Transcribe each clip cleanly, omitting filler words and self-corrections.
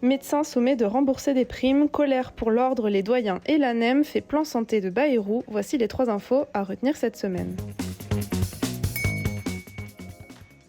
Médecins sommés de rembourser des primes, colère pour l'ordre, les doyens et l'ANEM fait plan santé de Bayrou. Voici les 3 infos à retenir cette semaine.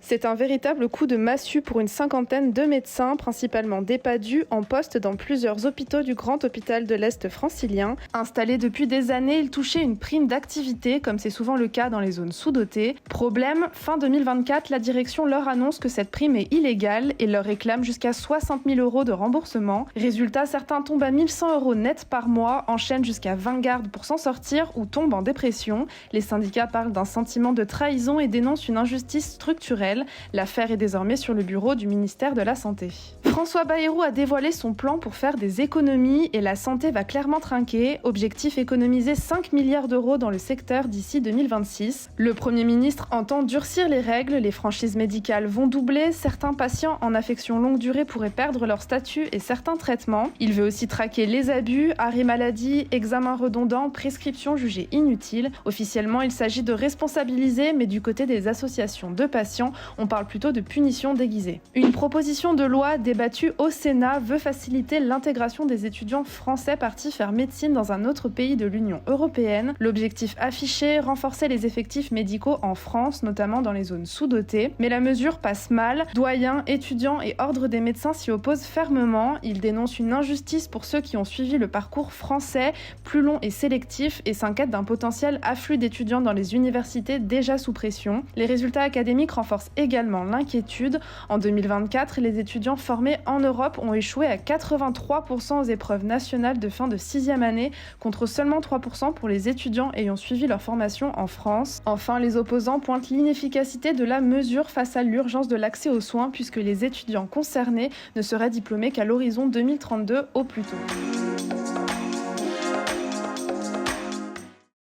C'est un véritable coup de massue pour une cinquantaine de médecins, principalement d'EHPADU, en poste dans plusieurs hôpitaux du Grand Hôpital de l'Est francilien. Installés depuis des années, ils touchaient une prime d'activité, comme c'est souvent le cas dans les zones sous-dotées. Problème, fin 2024, la direction leur annonce que cette prime est illégale et leur réclame jusqu'à 60 000 € de remboursement. Résultat, certains tombent à 1 100 € net par mois, enchaînent jusqu'à 20 gardes pour s'en sortir ou tombent en dépression. Les syndicats parlent d'un sentiment de trahison et dénoncent une injustice structurelle. L'affaire est désormais sur le bureau du ministère de la Santé. François Bayrou a dévoilé son plan pour faire des économies et la santé va clairement trinquer. Objectif, économiser 5 milliards d'euros dans le secteur d'ici 2026. Le Premier ministre entend durcir les règles, les franchises médicales vont doubler, certains patients en affection longue durée pourraient perdre leur statut et certains traitements. Il veut aussi traquer les abus, arrêt maladie, examens redondants, prescriptions jugées inutiles. Officiellement, il s'agit de responsabiliser, mais du côté des associations de patients, on parle plutôt de punition déguisée. Une proposition de loi débattue au Sénat veut faciliter l'intégration des étudiants français partis faire médecine dans un autre pays de l'Union européenne. L'objectif affiché, renforcer les effectifs médicaux en France, notamment dans les zones sous-dotées. Mais la mesure passe mal. Doyens, étudiants et ordre des médecins s'y opposent fermement. Ils dénoncent une injustice pour ceux qui ont suivi le parcours français, plus long et sélectif, et s'inquiètent d'un potentiel afflux d'étudiants dans les universités déjà sous pression. Les résultats académiques renforcent également l'inquiétude. En 2024, les étudiants formés en Europe ont échoué à 83% aux épreuves nationales de fin de 6e année, contre seulement 3% pour les étudiants ayant suivi leur formation en France. Enfin, les opposants pointent l'inefficacité de la mesure face à l'urgence de l'accès aux soins, puisque les étudiants concernés ne seraient diplômés qu'à l'horizon 2032 au plus tôt.